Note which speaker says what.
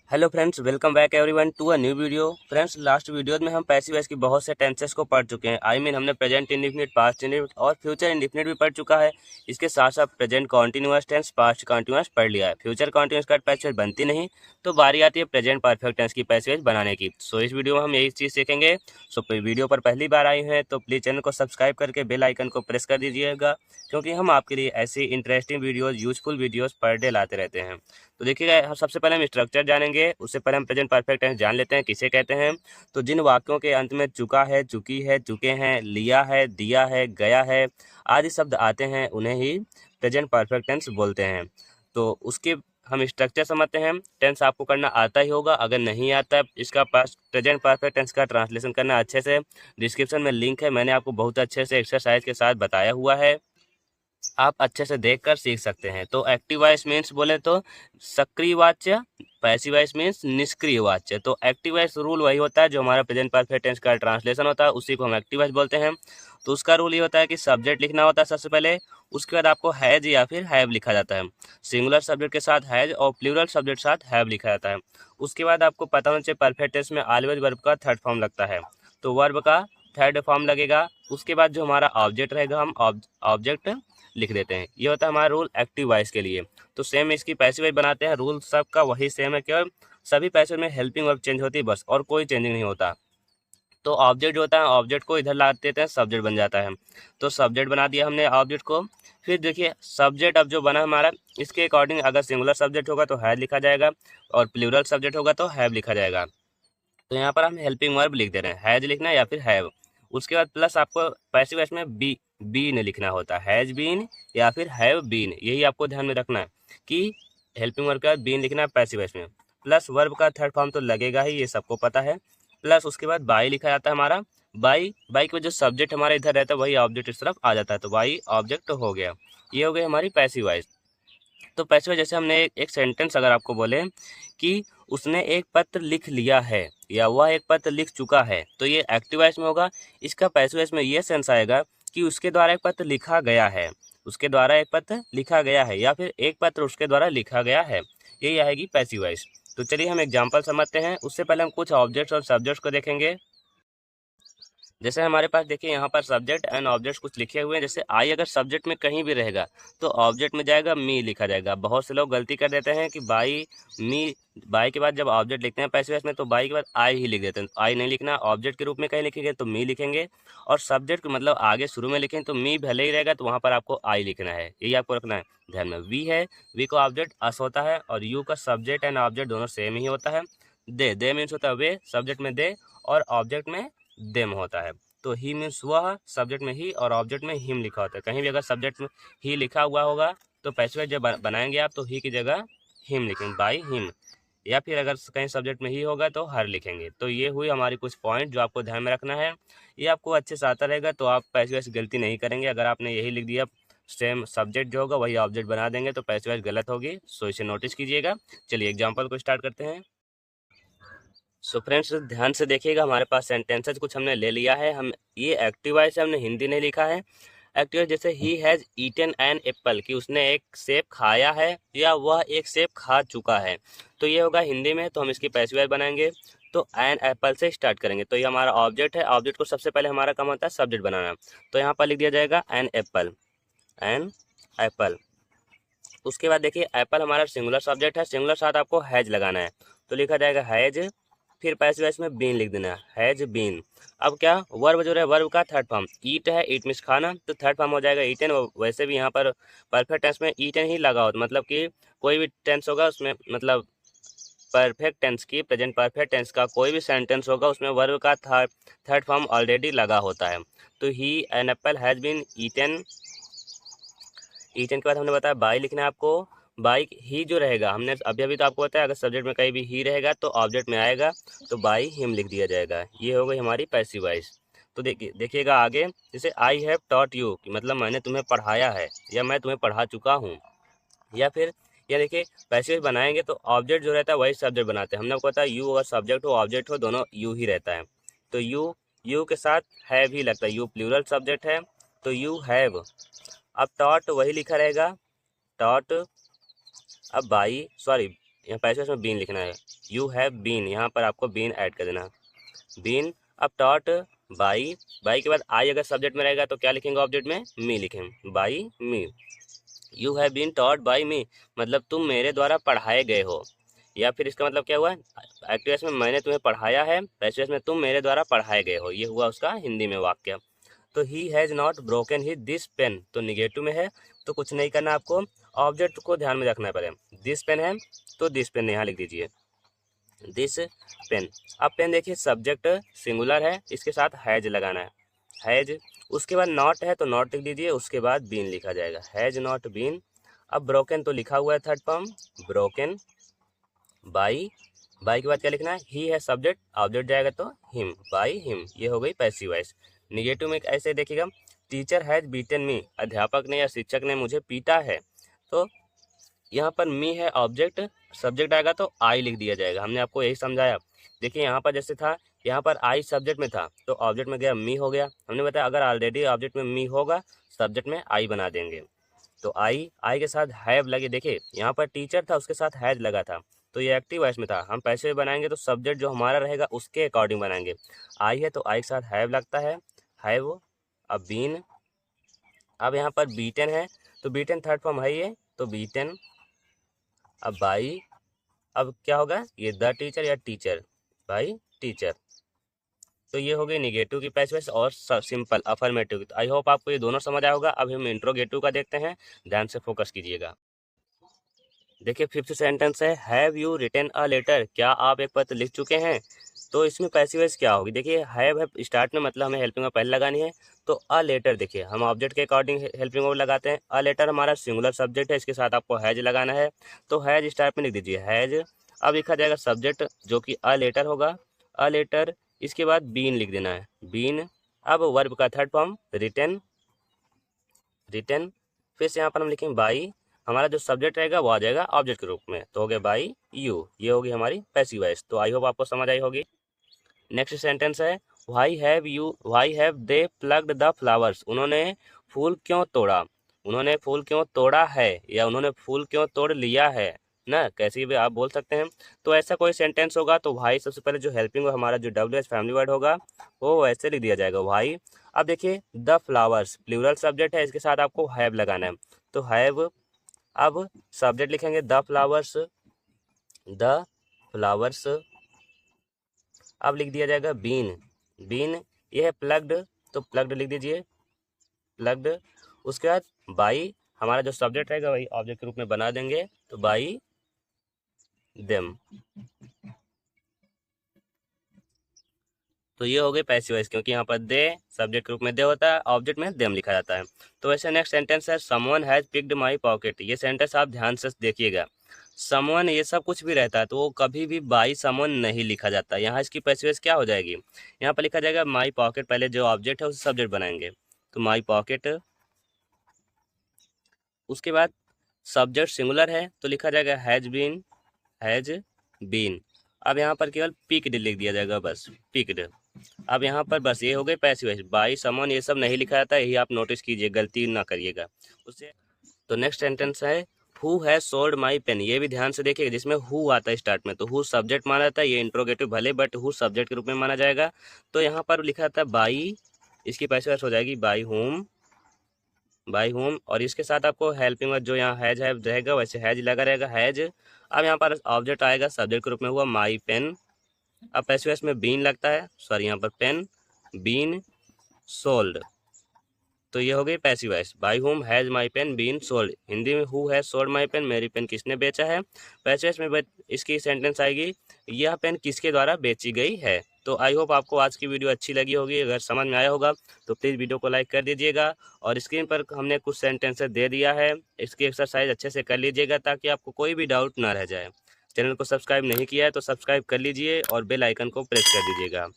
Speaker 1: Hello friends, welcome back everyone to a new video. Friends, last video में हम passive voice की बहुत से टेंसेस को पढ़ चुके हैं। हमने प्रेजेंट इंडेफिनिट, पास्ट इंडेफिनिट और फ्यूचर इंडेफिनिट भी पढ़ चुका है। इसके साथ साथ present continuous tense, past continuous पढ़ लिया है। फ्यूचर कॉन्टिन्यूअस का पैसिव वॉइस बनती नहीं, तो बारी आती है प्रेजेंट परफेक्ट टेंस की पैसिव वॉइस बनाने की। सो इस वीडियो में हम यही चीज़ सीखेंगे। सो वीडियो पर पहली बार आई हैं तो प्लीज़ चैनल को सब्सक्राइब करके बेल आइकन को प्रेस कर दीजिएगा, क्योंकि हम आपके लिए ऐसी interesting videos, useful videos per day लाते रहते हैं। तो देखिएगा, हम सबसे पहले हम स्ट्रक्चर जानेंगे। उससे पहले हम प्रेजेंट परफेक्ट टेंस जान लेते हैं किसे कहते हैं। तो जिन वाक्यों के अंत में चुका है, चुकी है, चुके हैं, लिया है, दिया है, गया है आदि शब्द आते हैं, उन्हें ही प्रेजेंट परफेक्ट टेंस बोलते हैं। तो उसके हम स्ट्रक्चर समझते हैं। टेंस आपको करना आता ही होगा। अगर नहीं आता है इसका पास्ट प्रेजेंट परफेक्ट टेंस का ट्रांसलेशन करना अच्छे से, डिस्क्रिप्शन में लिंक है, मैंने आपको बहुत अच्छे से एक्सरसाइज के साथ बताया हुआ है, आप अच्छे से देखकर सीख सकते हैं। तो एक्टिव वॉइस मीन्स बोले तो सक्रिय वाच्य, पैसिव वॉइस मीन्स निष्क्रिय वाच्य। तो एक्टिव वॉइस रूल वही होता है जो हमारा प्रेजेंट परफेक्ट टेंस का ट्रांसलेशन होता है, उसी को हम एक्टिव वॉइस बोलते हैं। तो उसका रूल ये होता है कि सब्जेक्ट लिखना होता है सबसे पहले, उसके बाद आपको हैज या फिर हैव लिखा जाता है। सिंगुलर सब्जेक्ट के साथ हैज और प्लूरल सब्जेक्ट के साथ हैव लिखा जाता है। उसके बाद आपको पता होना चाहिए परफेक्ट टेंस में ऑलवेज वर्ब का थर्ड फॉर्म लगता है, तो वर्ब का थर्ड फॉर्म लगेगा। उसके बाद जो हमारा ऑब्जेक्ट रहेगा, हम ऑब्जेक्ट लिख देते हैं। ये होता है हमारा रूल एक्टिव वॉइस के लिए। तो सेम इसकी पैसिव वॉइस बनाते हैं, रूल सबका वही सेम है, केवल सभी पैसिव में हेल्पिंग वर्ब चेंज होती है बस, और कोई चेंजिंग नहीं होता। तो ऑब्जेक्ट जो होता है, ऑब्जेक्ट को इधर ला देते हैं, सब्जेक्ट बन जाता है। तो सब्जेक्ट बना दिया हमने ऑब्जेक्ट को। फिर देखिए सब्जेक्ट अब जो बना हमारा, इसके अकॉर्डिंग अगर सिंगुलर सब्जेक्ट होगा तो हैव लिखा जाएगा, और प्लूरल सब्जेक्ट होगा तो हैव लिखा जाएगा। तो यहाँ पर हम हेल्पिंग वर्ब लिख दे रहे हैं, हैज लिखना है या फिर हैव। उसके बाद प्लस आपको पैसिव वॉइस में बीन लिखना होता है, हैज बीन या फिर हैव बीन। यही आपको ध्यान में रखना है कि हेल्पिंग वर्ब का बीन लिखना है पैसिव वॉइस में। प्लस वर्ब का थर्ड फॉर्म तो लगेगा ही, ये सबको पता है। प्लस उसके बाद बाई लिखा जाता है हमारा। बाई बाई के जो सब्जेक्ट हमारा इधर रहता है वही ऑब्जेक्ट इस तरफ आ जाता है, तो बाई ऑब्जेक्ट हो गया। ये हो गई हमारी पैसिव वॉइस। तो पैसिव जैसे हमने एक सेंटेंस अगर आपको बोले कि उसने एक पत्र लिख लिया है या वह एक पत्र लिख चुका है, तो ये एक्टिव वॉइस में होगा। इसका पैसिव वॉइस में ये सेंस आएगा कि उसके द्वारा एक पत्र लिखा गया है, उसके द्वारा एक पत्र लिखा गया है, या फिर एक पत्र उसके द्वारा लिखा गया है। यही आएगी पैसिव वॉइस। तो चलिए हम एग्जाम्पल समझते हैं। उससे पहले हम कुछ ऑब्जेक्ट्स और सब्जेक्ट्स को देखेंगे। जैसे हमारे पास देखिए यहाँ पर सब्जेक्ट एंड ऑब्जेक्ट कुछ लिखे हुए हैं। जैसे आई अगर सब्जेक्ट में कहीं भी रहेगा तो ऑब्जेक्ट में जाएगा मी लिखा जाएगा। बहुत से लोग गलती कर देते हैं कि बाई मी, बाई के बाद जब ऑब्जेक्ट लिखते हैं पैसिव वॉइस में तो बाई के बाद आई ही लिख देते हैं। आई नहीं लिखना, ऑब्जेक्ट के रूप में कहीं लिखेंगे तो मी लिखेंगे, और सब्जेक्ट मतलब आगे शुरू में लिखें तो मी भले ही रहेगा, तो वहाँ पर आपको आई लिखना है। यही आपको रखना है ध्यान में। वी है, वी का ऑब्जेक्ट अस होता है, और यू का सब्जेक्ट एंड ऑब्जेक्ट दोनों सेम ही होता है। दे मीन्स होता है वे, सब्जेक्ट में दे और ऑब्जेक्ट में देम होता है। तो ही मीन्स वह, सब्जेक्ट में ही और ऑब्जेक्ट में हिम लिखा होता है। कहीं भी अगर सब्जेक्ट में ही लिखा हुआ होगा तो पैसिव वॉइस जब बनाएंगे आप तो ही की जगह हिम लिखेंगे, बाई हिम। या फिर अगर कहीं सब्जेक्ट में ही होगा तो हर लिखेंगे। तो ये हुई हमारी कुछ पॉइंट जो आपको ध्यान में रखना है। ये आपको अच्छे से आता रहेगा तो आप पैसिव वॉइस गलती नहीं करेंगे। अगर आपने यही लिख दिया सेम सब्जेक्ट जो होगा वही ऑब्जेक्ट बना देंगे तो पैसिव वॉइस गलत होगी। सो इसे नोटिस कीजिएगा। चलिए एग्जाम्पल को स्टार्ट करते हैं। सो फ्रेंड्स, ध्यान से देखिएगा, हमारे पास सेंटेंसेस कुछ हमने ले लिया है। हम ये एक्टिव वॉइस है, हमने हिंदी नहीं लिखा है। एक्टिव वॉइस जैसे he has eaten an apple, कि उसने एक सेब खाया है या वह एक सेब खा चुका है, तो ये होगा हिंदी में। तो हम इसकी पैसिव वॉइस बनाएंगे तो एन एप्पल से स्टार्ट करेंगे। तो ये हमारा ऑब्जेक्ट है, ऑब्जेक्ट को सबसे पहले हमारा काम होता है सब्जेक्ट बनाना। तो यहाँ पर लिख दिया जाएगा एन एप्पल, एन एप्पल। उसके बाद देखिए एप्पल हमारा सिंगुलर सब्जेक्ट है, सिंगुलर साथ आपको हैज लगाना है, तो लिखा जाएगा हैज। फिर पैसिव वॉइस में बीन लिख देना, हैज बीन। अब क्या वर्ब जो है, वर्ब का थर्ड फॉर्म ईट है, ईट मीन्स खाना, तो थर्ड फॉर्म हो जाएगा ईटन। वैसे भी यहाँ पर परफेक्ट टेंस में ईटन ही लगा होता, मतलब कि कोई भी टेंस होगा उसमें, मतलब परफेक्ट टेंस की, प्रेजेंट परफेक्ट टेंस का कोई भी सेंटेंस होगा उसमें वर्ब का थर्ड फॉर्म ऑलरेडी लगा होता है। तो ही an apple has been eaten. Eaten के बाद हमने बताया बाई लिखना है आपको। बाई ही जो रहेगा, हमने अभी अभी तो आपको बताया अगर सब्जेक्ट में कहीं भी ही रहेगा तो ऑब्जेक्ट में आएगा, तो बाई हिम लिख दिया जाएगा। ये हो गई हमारी पैसिव वॉइस। तो देखिएगा आगे, जैसे आई हैव टॉट यू, मतलब मैंने तुम्हें पढ़ाया है या मैं तुम्हें पढ़ा चुका हूँ। या फिर ये देखिए पैसिव वॉइस बनाएंगे तो ऑब्जेक्ट जो रहता है वही सब्जेक्ट बनाते हैं। हमने आपको बताया यू अगर सब्जेक्ट हो ऑब्जेक्ट हो दोनों यू ही रहता है। तो यू के साथ हैव ही लगता है, यू प्लूरल सब्जेक्ट है तो यू हैव। अब टॉट वही लिखा रहेगा, टॉट। अब बाई, सॉरी, यहाँ पैसिव वॉइस में बीन लिखना है। यू हैव बीन, यहाँ पर आपको बीन ऐड कर देना है, बीन। अब टॉट बाई, बाई के बाद आई अगर सब्जेक्ट में रहेगा तो क्या लिखेंगे ऑब्जेक्ट में, मी लिखेंगे, by me. You have been taught by me, मतलब तुम मेरे द्वारा पढ़ाए गए हो, या फिर इसका मतलब क्या हुआ, एक्टिव वॉइस में मैंने तुम्हें पढ़ाया है, पैसिव वॉइस में तुम मेरे द्वारा पढ़ाए गए हो, ये हुआ उसका हिंदी में वाक्य। तो he has not broken he this pen, तो निगेटिव में है तो कुछ नहीं करना आपको, ऑब्जेक्ट को ध्यान में रखना पड़े। दिस पेन है तो दिस पेन यहाँ लिख दीजिए, दिस पेन। अब पेन देखिए सब्जेक्ट सिंगुलर है, इसके साथ हैज लगाना है, हैज। उसके बाद नॉट है तो नॉट लिख दीजिए, उसके बाद बीन लिखा जाएगा, हैज नॉट बीन। अब ब्रोकन तो लिखा हुआ है third form, broken by, by के बाद क्या लिखना है, ही है सब्जेक्ट, ऑब्जेक्ट जाएगा तो हिम, बाई हिम, ये हो गई पैसिव वॉइस। निगेटिव में ऐसे देखिएगा, टीचर हैज बीटन मी, अध्यापक ने या शिक्षक ने मुझे पीटा है, तो यहाँ पर मी है ऑब्जेक्ट, सब्जेक्ट आएगा तो आई लिख दिया जाएगा, हमने आपको यही समझाया। देखिए यहाँ पर जैसे था, यहाँ पर आई सब्जेक्ट में था तो ऑब्जेक्ट में गया मी हो गया, हमने बताया अगर ऑलरेडी ऑब्जेक्ट में मी होगा सब्जेक्ट में आई बना देंगे। तो आई, आई के साथ हैव लगे, देखिए यहाँ पर टीचर था उसके साथ हैज लगा था तो ये एक्टिव वॉइस में था, हम पैसिव बनाएंगे तो सब्जेक्ट जो हमारा रहेगा उसके अकॉर्डिंग बनाएंगे। आई है तो आई के साथ हैव लगता है, हैव। अब बीन, अब यहाँ पर बीटन है तो बीटन थर्ड फॉर्म है ये, तो बीटन। अब बाई, अब क्या होगा, ये द टीचर या टीचर, बाई टीचर। तो ये हो गई निगेटिव की पैसिव वॉइस और सिंपल अफर्मेटिव की। तो आई होप आपको ये दोनों समझ आया होगा। अब हम इंट्रोगेटिव का देखते हैं, ध्यान से फोकस कीजिएगा। देखिए फिफ्थ सेंटेंस है, have you written a letter, क्या आप एक पत्र लिख चुके हैं। तो इसमें पैसिव वॉइस क्या होगी, देखिए हैव है स्टार्ट में, मतलब हमें हेल्पिंग वर्ब पहले लगानी है, तो अ लेटर देखिए हम ऑब्जेक्ट के अकॉर्डिंग हेल्पिंग वर्ब लगाते हैं। अ लेटर हमारा सिंगुलर सब्जेक्ट है, इसके साथ आपको हैज लगाना है, तो हैज स्टार्ट में लिख दीजिए, हैज। अब लिखा जाएगा सब्जेक्ट जो कि अ लेटर होगा, अ लेटर, इसके बाद बीन लिख देना है, बीन। अब वर्ब का थर्ड फॉर्म रिटन, रिटन। फिर से यहाँ पर हम लिखेंगे बाई, हमारा जो सब्जेक्ट रहेगा वो आ जाएगा ऑब्जेक्ट के रूप में, तो हो गया बाई यू, ये होगी हमारी पैसिव वॉइस। तो आई होप आपको समझ आई होगी। नेक्स्ट सेंटेंस है, why have they plugged the flowers, उन्होंने फूल क्यों तोड़ा, उन्होंने फूल क्यों तोड़ा है या उन्होंने फूल क्यों तोड़ लिया है ना, कैसे भी आप बोल सकते हैं। तो ऐसा कोई सेंटेंस होगा तो भाई सबसे पहले जो हेल्पिंग हमारा जो डब्ल्यू एच फैमिली वर्ड होगा वो वैसे लिख दिया जाएगा, भाई। अब देखिए द फ्लावर्स प्लूरल सब्जेक्ट है, इसके साथ आपको हैव लगाना है, तो हैव। अब सब्जेक्ट लिखेंगे द फ्लावर्स, द फ्लावर्स। अब लिख दिया जाएगा बीन, बीन। ये है प्लग्ड, तो प्लग्ड लिख दीजिए, प्लग्ड। उसके बाद बाई, हमारा जो सब्जेक्ट रहेगा वही ऑब्जेक्ट के रूप में बना देंगे, तो बाई देम। तो ये हो गई पैसिव वॉइस, क्योंकि यहाँ पर दे सब्जेक्ट के रूप में दे होता है, ऑब्जेक्ट में देम लिखा जाता है। तो वैसे नेक्स्ट सेंटेंस है, someone has picked my pocket, ये सेंटेंस आप ध्यान से देखिएगा। समवन ये सब कुछ भी रहता है तो वो कभी भी बाई समवन नहीं लिखा जाता, यहाँ इसकी पैसिव वॉइस क्या हो जाएगी, यहाँ पर लिखा जाएगा माई पॉकेट, पहले जो ऑब्जेक्ट है उसे सब्जेक्ट बनाएंगे, तो माई पॉकेट। उसके बाद सब्जेक्ट सिंगुलर है तो लिखा जाएगा हैज बीन, हैज बीन। अब यहाँ पर केवल पिक्ड लिख दिया जाएगा, बस पिक्ड। अब यहाँ पर बस ये हो गई पैसिव वॉइस, बाई समवन ये सब नहीं लिखा जाता, यही आप नोटिस कीजिए, गलती ना करिएगा उससे। तो नेक्स्ट सेंटेंस है, who has sold my pen, ये भी ध्यान से देखिएगा, जिसमें हु आता है स्टार्ट में, तो हु सब्जेक्ट माना जाता है, ये इंट्रोगेटिव भले बट हु सब्जेक्ट के रूप में माना जाएगा। तो यहाँ पर लिखा जाता है बाई, इसकी पैसिव वॉइस हो जाएगी बाई होम, बाई होम। और इसके साथ आपको हेल्पिंग वर्ब जो यहाँ हैज है रहेगा वैसे हैज लगा रहेगा, हैज। अब यहाँ पर ऑब्जेक्ट आएगा सब्जेक्ट के रूप में हुआ माई पेन। अब पैसिव वॉइस में बीन लगता है, सॉरी यहाँ पर पेन, बीन सोल्ड। तो ये हो गई passive voice, by whom has my pen been sold. Hindi में who has sold my pen, मेरी पेन किसने बेचा है। पैसिव वॉइस में इसकी सेंटेंस आएगी, यह पेन किसके द्वारा बेची गई है। तो आई होप आपको आज की वीडियो अच्छी लगी होगी, अगर समझ में आया होगा तो प्लीज़ वीडियो को लाइक कर दीजिएगा। और स्क्रीन पर हमने कुछ सेंटेंसेस दे दिया है, इसकी एक्सरसाइज अच्छे से कर लीजिएगा ताकि आपको कोई भी डाउट ना रह जाए। चैनल को सब्सक्राइब नहीं किया है तो सब्सक्राइब कर लीजिए और बेल आइकन को प्रेस कर दीजिएगा।